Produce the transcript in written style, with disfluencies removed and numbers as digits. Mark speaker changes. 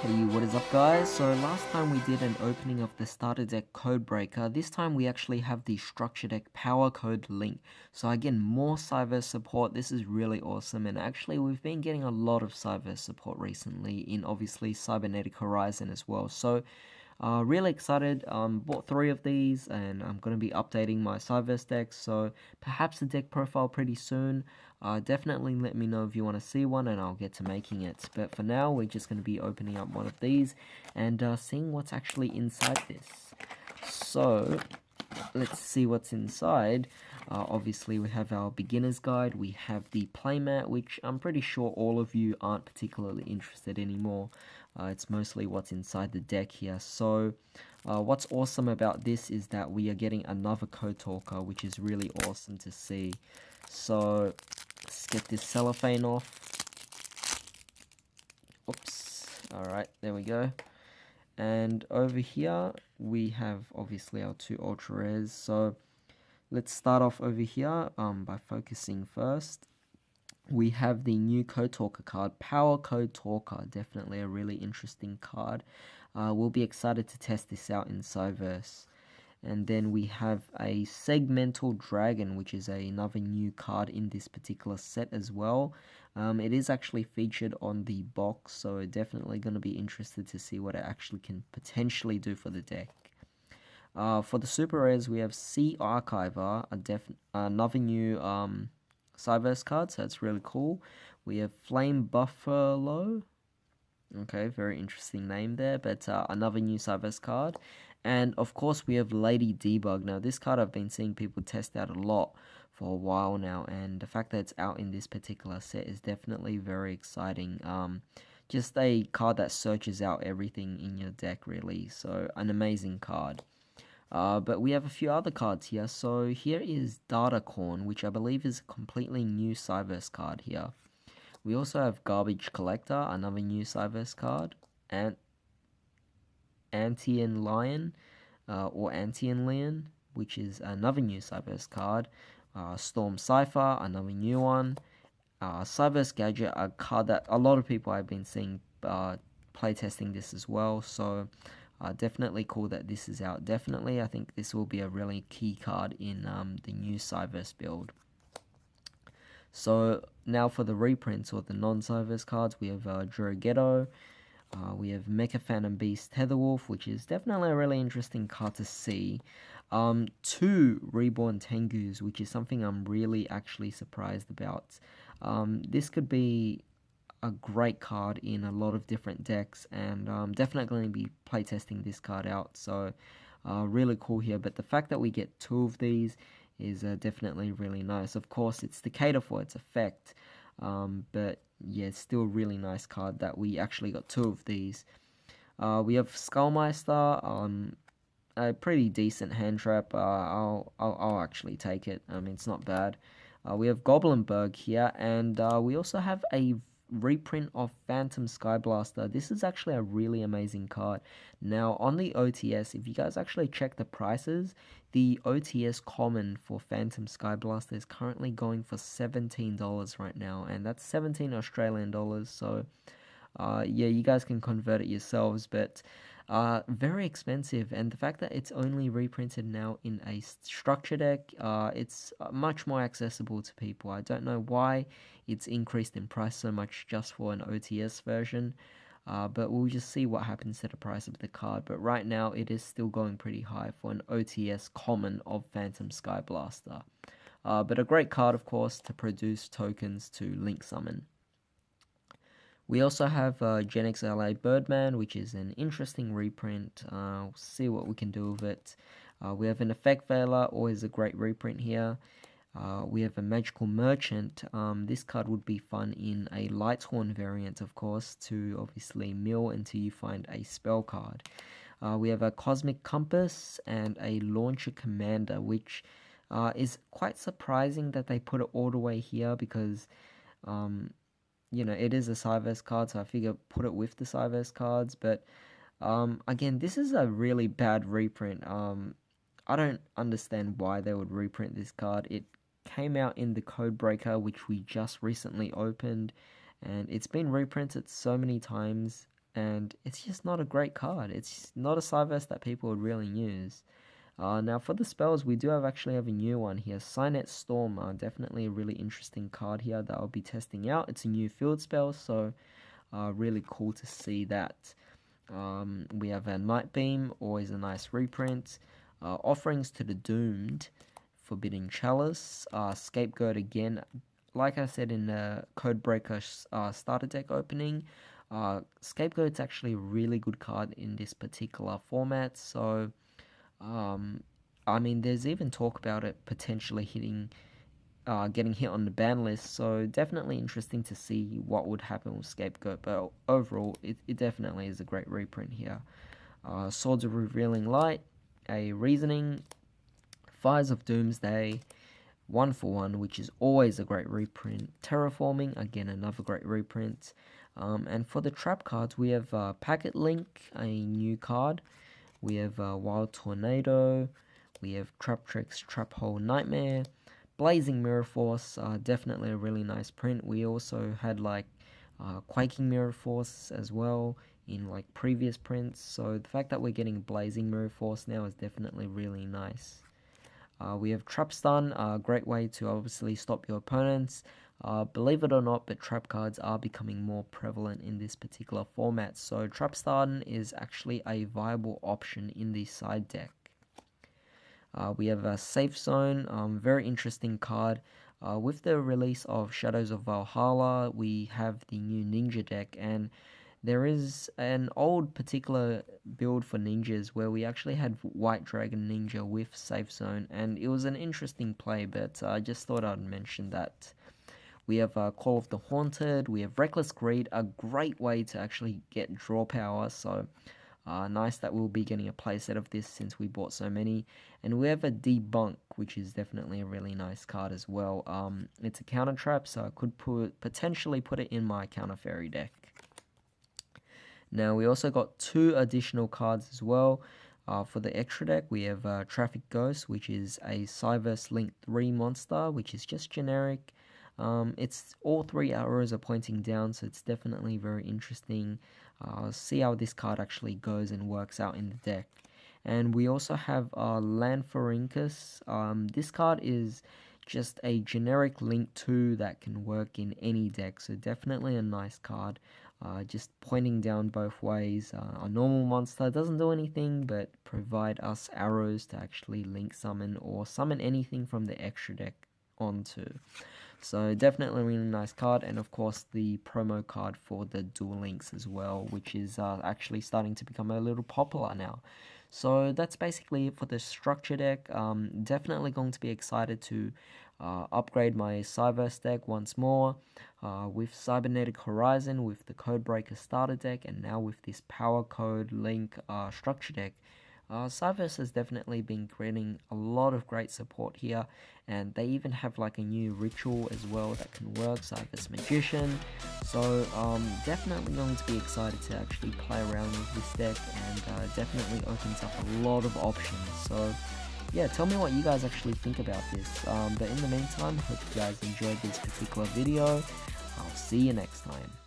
Speaker 1: Hey, what is up guys? So last time we did an opening of the starter deck Codebreaker. This time we actually have the structure deck Powercode link. So again, more cyberse support. This is really awesome, and actually we've been getting a lot of cyberse support recently in obviously Cybernetic Horizon as well. So really excited. Bought 3 of these, and I'm going to be updating my cyberse decks. So perhaps the deck profile pretty soon. Definitely let me know if you want to see one, and I'll get to making it. But for now, we're just going to be opening up one of these and seeing what's actually inside this. So let's see what's inside. Obviously, we have our beginner's guide. We have the playmat, which I'm pretty sure all of you aren't particularly interested anymore. It's mostly what's inside the deck here. So what's awesome about this is that we are getting another code talker, which is really awesome to see. So let's get this cellophane off. Oops. Alright, there we go. And over here we have obviously our 2 ultra rares. So let's start off over here by focusing first. We have the new Code Talker card, Powercode Talker. Definitely a really interesting card. We'll be excited to test this out in Cyverse. And then we have a Segmental Dragon, which is another new card in this particular set as well. It is actually featured on the box, so definitely going to be interested to see what it actually can potentially do for the deck. For the super rares, we have Sea Archiver, another new Cyberse card, so that's really cool. We have Flame Buffalo. Okay, very interesting name there, but another new Cyberse card. And of course, we have Lady Debug. Now, this card I've been seeing people test out a lot for a while now, and the fact that it's out in this particular set is definitely very exciting. Just a card that searches out everything in your deck, really. So, an amazing card. But we have a few other cards here. So here is Datacorn, which I believe is a completely new Cyverse card here. We also have Garbage Collector, another new Cyverse card, and Antian Lion, or Antian Lion, which is another new Cyverse card. Storm Cipher, another new one. Cyverse Gadget, a card that a lot of people have been seeing playtesting this as well. So definitely cool that this is out. Definitely, I think this will be a really key card in the new Cyverse build. So now for the reprints or the non-Cyverse cards, we have Drogetto, we have Mecha Phantom Beast Tetherwolf, which is definitely a really interesting card to see. 2 Reborn Tengus, which is something I'm really actually surprised about. This could be a great card in a lot of different decks, and definitely going to be playtesting this card out. So really cool here, but the fact that we get 2 of these is definitely really nice. Of course, it's to cater for its effect, but yeah, it's still a really nice card that we actually got 2 of these. We have Skullmeister, a pretty decent hand trap. I'll actually take it. I mean, it's not bad. We have Goblinberg here, and we also have a reprint of Phantom Skyblaster. This is actually a really amazing card. Now, on the OTS, if you guys actually check the prices, the OTS common for Phantom Skyblaster is currently going for $17 right now, and that's 17 Australian dollars. So yeah, you guys can convert it yourselves, but very expensive. And the fact that it's only reprinted now in a structure deck, it's much more accessible to people. I don't know why it's increased in price so much just for an OTS version, but we'll just see what happens to the price of the card. But right now, it is still going pretty high for an OTS common of Phantom Skyblaster. But a great card, of course, to produce tokens to link summon. We also have Gen X LA Birdman, which is an interesting reprint. We'll see what we can do with it. We have an Effect Veiler, always a great reprint here. We have a Magical Merchant. This card would be fun in a Lighthorn variant, of course, to obviously mill until you find a spell card. We have a Cosmic Compass and a Launcher Commander, which is quite surprising that they put it all the way here because you know, it is a Cyverse card, so I figure put it with the Cyverse cards. But again, this is a really bad reprint. I don't understand why they would reprint this card. It came out in the Codebreaker, which we just recently opened, and it's been reprinted so many times. and it's just not a great card. It's not a cyberse that people would really use. Now for the spells, we do actually have a new one here. Signet Storm, definitely a really interesting card here that I'll be testing out. It's a new field spell, so really cool to see that. We have a Night Beam, always a nice reprint. Offerings to the Doomed, Forbidding Chalice. Scapegoat again. Like I said in the Codebreaker starter deck opening, Scapegoat's actually a really good card in this particular format, so I mean, there's even talk about it potentially getting hit on the ban list, so definitely interesting to see what would happen with Scapegoat, but overall, it definitely is a great reprint here. Swords of Revealing Light, a Reasoning, Fires of Doomsday, 1-for-1, which is always a great reprint. Terraforming, again, another great reprint. And for the trap cards, we have Packet Link, a new card. We have Wild Tornado. We have Trap Tricks, Trap Hole Nightmare. Blazing Mirror Force, definitely a really nice print. We also had like Quaking Mirror Force as well in like previous prints. So the fact that we're getting Blazing Mirror Force now is definitely really nice. We have Trap Stun, a great way to obviously stop your opponents. Believe it or not, but trap cards are becoming more prevalent in this particular format. So Trap Stun is actually a viable option in the side deck. We have a Safe Zone, very interesting card. With the release of Shadows of Valhalla, we have the new Ninja deck, and there is an old particular build for ninjas where we actually had White Dragon Ninja with Safe Zone, and it was an interesting play, but I just thought I'd mention that. We have Call of the Haunted, we have Reckless Greed, a great way to actually get draw power, so nice that we'll be getting a playset of this since we bought so many. And we have a Debunk, which is definitely a really nice card as well. It's a counter trap, so I could potentially put it in my counter fairy deck. Now we also got 2 additional cards as well. For the extra deck, we have Traffic Ghost, which is a Cyverse Link 3 monster, which is just generic. It's all 3 arrows are pointing down, so it's definitely very interesting. See how this card actually goes and works out in the deck. And we also have Lanforincus. This card is just a generic Link 2 that can work in any deck, so definitely a nice card. Just pointing down both ways. A normal monster doesn't do anything but provide us arrows to actually link summon or summon anything from the extra deck onto. So definitely a really nice card, and of course the promo card for the Duel Links as well, which is actually starting to become a little popular now. So that's basically it for the structure deck. Definitely going to be excited to upgrade my Cyverse deck once more with Cybernetic Horizon, with the Codebreaker starter deck, and now with this Powercode Link structure deck. Cyverse has definitely been getting a lot of great support here, and they even have like a new ritual as well that can work, Cyverse Magician. So definitely going to be excited to actually play around with this deck, and definitely opens up a lot of options. So yeah, tell me what you guys actually think about this. But in the meantime, hope you guys enjoyed this particular video. I'll see you next time.